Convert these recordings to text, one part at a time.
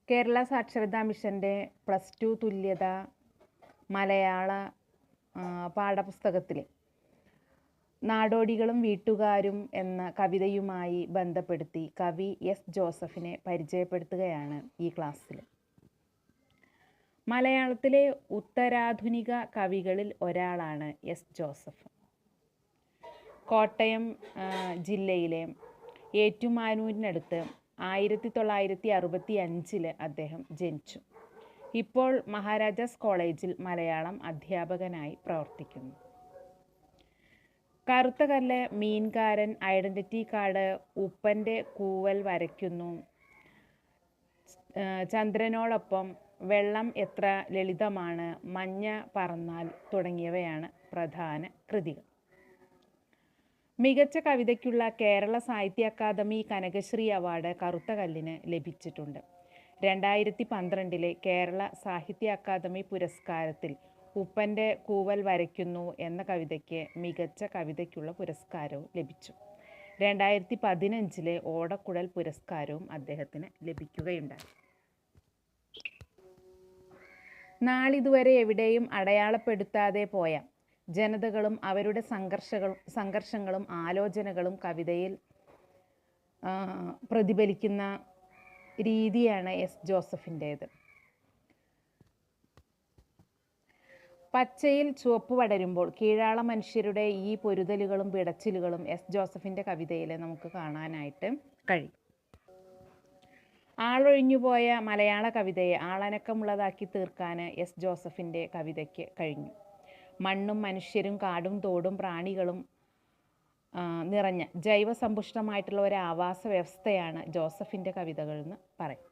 കേരള സാക്ഷരതാ മിഷൻ്റെ +2 തുല്യത മലയാള പാഠപുസ്തകത്തിലെ നാടോടികളും വീട്ടുകാരും എന്ന കവിതയുമായി ബന്ധപ്പെടുത്തി കവി എസ് ജോസഫിനെ പരിചയപ്പെടുത്തുകയാണ് ഈ ക്ലാസ്സിൽ. മലയാളത്തിലെ ഉത്തരാധുനിക കവികളിൽ ഒരാളാണ് എസ് ജോസഫ്. കോട്ടയം ജില്ലയിലെ ഏറ്റുമാനൂരിനടുത്ത് 1965 അദ്ദേഹം ജനിച്ചു. ഇപ്പോൾ മഹാരാജാസ് കോളേജിൽ മലയാളം അധ്യാപകനായി പ്രവർത്തിക്കുന്നു. കറുത്ത കല്ല്, മീൻകാരൻ, ഐഡൻറ്റിറ്റി കാർഡ്, ഉപ്പൻ്റെ കൂവൽ വരയ്ക്കുന്നു, ചന്ദ്രനോടൊപ്പം, വെള്ളം എത്ര ലളിതമാണ്, മഞ്ഞ പറന്നാൽ തുടങ്ങിയവയാണ് പ്രധാന കൃതികൾ. മികച്ച കവിതയ്ക്കുള്ള കേരള സാഹിത്യ അക്കാദമി കനകശ്രീ അവാർഡ് കറുത്ത കല്ലിന് ലഭിച്ചിട്ടുണ്ട്. 2012 കേരള സാഹിത്യ അക്കാദമി പുരസ്കാരത്തിൽ ഉപ്പൻ്റെ കൂവൽ വരയ്ക്കുന്നു എന്ന കവിതയ്ക്ക് മികച്ച കവിതയ്ക്കുള്ള പുരസ്കാരവും ലഭിച്ചു. 2015 ഓടക്കുഴൽ പുരസ്കാരവും അദ്ദേഹത്തിന് ലഭിക്കുകയുണ്ടായി. നാളിതുവരെ എവിടെയും അടയാളപ്പെടുത്താതെ പോയ ജനതകളും അവരുടെ സംഘർഷങ്ങളും ആലോചനകളും കവിതയിൽ പ്രതിഫലിക്കുന്ന രീതിയാണ് എസ് ജോസഫിൻ്റേത്. പച്ചയിൽ ചുവപ്പ് പടരുമ്പോൾ കീഴാള മനുഷ്യരുടെ ഈ പൊരുതലുകളും പിടച്ചിലുകളും എസ് ജോസഫിൻ്റെ കവിതയിൽ നമുക്ക് കാണാനായിട്ട് കഴിയും. ആളൊഴിഞ്ഞുപോയ മലയാള കവിതയെ ആളനക്കമുള്ളതാക്കി തീർക്കാൻ എസ് ജോസഫിൻ്റെ കവിതയ്ക്ക് കഴിഞ്ഞു. മണ്ണും മനുഷ്യരും കാടും തോടും പ്രാണികളും നിറഞ്ഞ ജൈവസമ്പുഷ്ടമായിട്ടുള്ള ഒരു ആവാസ വ്യവസ്ഥയാണ് ജോസഫിൻ്റെ കവിതകൾ എന്ന് പറയും.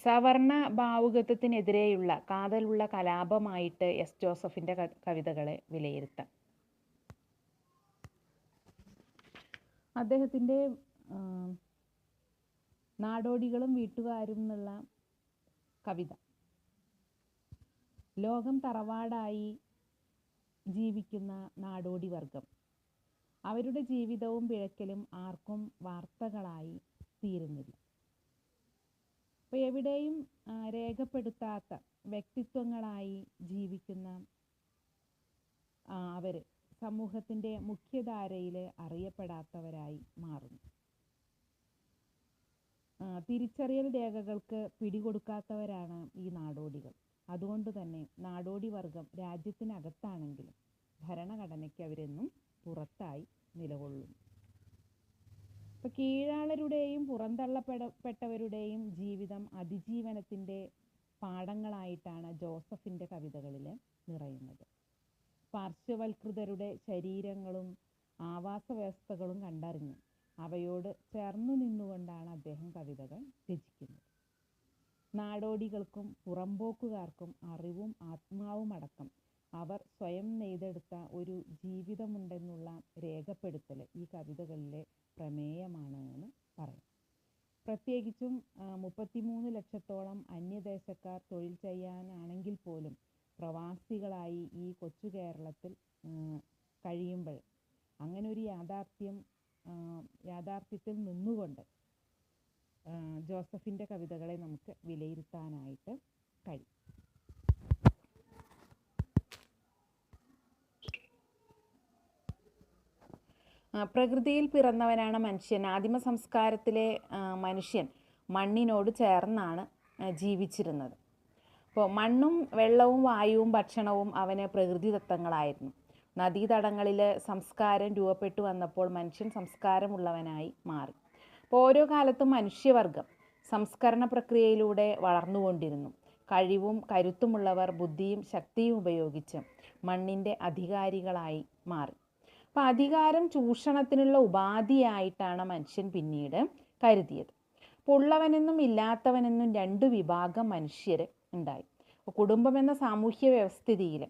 സവർണ ഭാവുകത്വത്തിനെതിരെയുള്ള കാതലുള്ള കലാപമായിട്ട് എസ് ജോസഫിൻ്റെ കവിതകളെ വിലയിരുത്താം. അദ്ദേഹത്തിൻ്റെ നാടോടികളും വീട്ടുകാരും എന്നുള്ള കവിത ലോകം തറവാടായി ജീവിക്കുന്ന നാടോടി വർഗം, അവരുടെ ജീവിതവും പിഴക്കലും ആർക്കും വാർത്തകളായി തീരുന്നില്ല. അപ്പോൾ എവിടെയും രേഖപ്പെടുത്താത്ത വ്യക്തിത്വങ്ങളായി ജീവിക്കുന്ന അവർ സമൂഹത്തിൻ്റെ മുഖ്യധാരയിൽ അറിയപ്പെടാത്തവരായി മാറുന്നു. തിരിച്ചറിയൽ രേഖകൾക്ക് പിടികൊടുക്കാത്തവരാണ് ഈ നാടോടികൾ. അതുകൊണ്ട് തന്നെ നാടോടി വർഗം രാജ്യത്തിനകത്താണെങ്കിലും ഭരണഘടനയ്ക്ക് അവരെന്നും പുറത്തായി നിലകൊള്ളുന്നു. ഇപ്പോൾ കീഴാളരുടെയും പുറന്തള്ളപ്പെട്ടവരുടെയും ജീവിതം അതിജീവനത്തിൻ്റെ പാഠങ്ങളായിട്ടാണ് ജോസഫിൻ്റെ കവിതകളിൽ നിറയുന്നത്. പാർശ്വവൽകൃതരുടെ ശരീരങ്ങളും ആവാസ വ്യവസ്ഥകളും കണ്ടറിഞ്ഞ് അവയോട് ചേർന്നു നിന്നുകൊണ്ടാണ് അദ്ദേഹം കവിതകൾ രചിക്കുന്നത്. നാടോടികൾക്കും പുറമ്പോക്കുകാർക്കും അറിവും ആത്മാവും അടക്കം അവർ സ്വയം നെയ്തെടുത്ത ഒരു ജീവിതമുണ്ടെന്നുള്ള രേഖപ്പെടുത്തൽ ഈ കവിതകളിലെ പ്രമേയമാണ് എന്ന് പറയാം. പ്രത്യേകിച്ചും 33 ലക്ഷത്തോളം അന്യദേശക്കാർ തൊഴിൽ ചെയ്യാനാണെങ്കിൽ പോലും പ്രവാസികളായി ഈ കൊച്ചു കേരളത്തിൽ കഴിയുമ്പോൾ അങ്ങനെ ഒരു യാഥാർത്ഥ്യത്തിൽ നിന്നുകൊണ്ട് ജോസഫിൻ്റെ കവിതകളെ നമുക്ക് വിലയിരുത്താനായിട്ട് കഴിയും. പ്രകൃതിയിൽ പിറന്നവനാണ് മനുഷ്യൻ. ആദിമ സംസ്കാരത്തിലെ മനുഷ്യൻ മണ്ണിനോട് ചേർന്നാണ് ജീവിച്ചിരുന്നത്. അപ്പോൾ മണ്ണും വെള്ളവും വായുവും ഭക്ഷണവും അവന് പ്രകൃതിദത്തങ്ങളായിരുന്നു. നദീതടങ്ങളിൽ സംസ്കാരം രൂപപ്പെട്ടു വന്നപ്പോൾ മനുഷ്യൻ സംസ്കാരമുള്ളവനായി മാറി. അപ്പോൾ ഓരോ കാലത്തും മനുഷ്യവർഗം സംസ്കരണ പ്രക്രിയയിലൂടെ വളർന്നുകൊണ്ടിരുന്നു. കഴിവും കരുത്തുമുള്ളവർ ബുദ്ധിയും ശക്തിയും ഉപയോഗിച്ച് മണ്ണിൻ്റെ അധികാരികളായി മാറി. അപ്പോൾ അധികാരം ചൂഷണത്തിനുള്ള ഉപാധിയായിട്ടാണ് മനുഷ്യൻ പിന്നീട് കരുതിയത്. അപ്പോൾ ഉള്ളവനെന്നും ഇല്ലാത്തവനെന്നും 2 വിഭാഗം മനുഷ്യർ ഉണ്ടായി. കുടുംബം എന്ന സാമൂഹ്യ വ്യവസ്ഥിതിയിൽ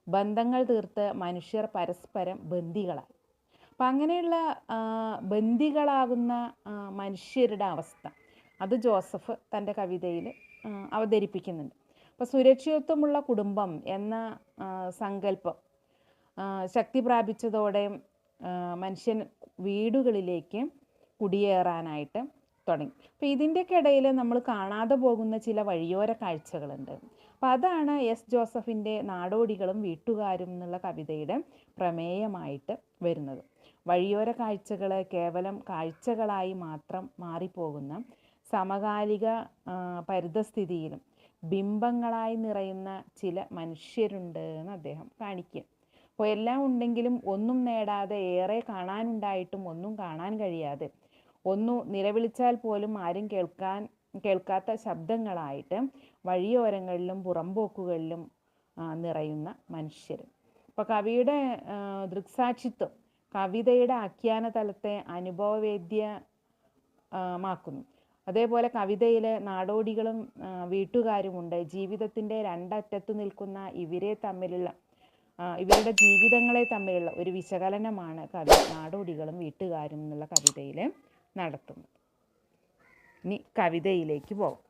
ബന്ധങ്ങൾ തീർത്ത് മനുഷ്യർ പരസ്പരം ബന്ദികളായി. അപ്പം അങ്ങനെയുള്ള ബന്ദികളാകുന്ന മനുഷ്യരുടെ അവസ്ഥ അത് ജോസഫ് തൻ്റെ കവിതയിൽ അവതരിപ്പിക്കുന്നുണ്ട്. അപ്പോൾ സുരക്ഷിതത്വമുള്ള കുടുംബം എന്ന സങ്കല്പം ശക്തി പ്രാപിച്ചതോടെ മനുഷ്യൻ വീടുകളിലേക്ക് കുടിയേറാനായിട്ട് തുടങ്ങി. അപ്പോൾ ഇതിൻ്റെയൊക്കെ ഇടയിൽ നമ്മൾ കാണാതെ പോകുന്ന ചില വഴിയോര കാഴ്ചകളുണ്ട്. അപ്പോൾ അതാണ് എസ് ജോസഫിൻ്റെ നാടോടികളും വീട്ടുകാരും എന്നുള്ള കവിതയുടെ പ്രമേയമായിട്ട് വരുന്നത്. വഴിയോര കാഴ്ചകൾ കേവലം കാഴ്ചകളായി മാത്രം മാറിപ്പോകുന്ന സമകാലിക പരിതസ്ഥിതിയിലും ബിംബങ്ങളായി നിറയുന്ന ചില മനുഷ്യരുണ്ട് എന്ന് അദ്ദേഹം കാണിക്കുക. അപ്പോൾ എല്ലാം ഉണ്ടെങ്കിലും ഒന്നും നേടാതെ, ഏറെ കാണാനുണ്ടായിട്ടും ഒന്നും കാണാൻ കഴിയാതെ, നിലവിളിച്ചാൽ പോലും ആരും കേൾക്കാത്ത ശബ്ദങ്ങളായിട്ട് വഴിയോരങ്ങളിലും പുറംപോക്കുകളിലും നിറയുന്ന മനുഷ്യർ. അപ്പോൾ കവിയുടെ ദൃക്സാക്ഷിത്വം കവിതയുടെ ആഖ്യാന തലത്തെ അനുഭവവേദ്യമാക്കുന്നു. അതേപോലെ കവിതയിൽ നാടോടികളും വീട്ടുകാരുമുണ്ട്. ജീവിതത്തിൻ്റെ രണ്ടറ്റത്തു നിൽക്കുന്ന ഇവരുടെ ജീവിതങ്ങളെ തമ്മിലുള്ള ഒരു വിശകലനമാണ് കവി നാടോടികളും വീട്ടുകാരും എന്നുള്ള കവിതയിൽ നടത്തുന്നത്. ഇനി കവിതയിലേക്ക് പോകാം.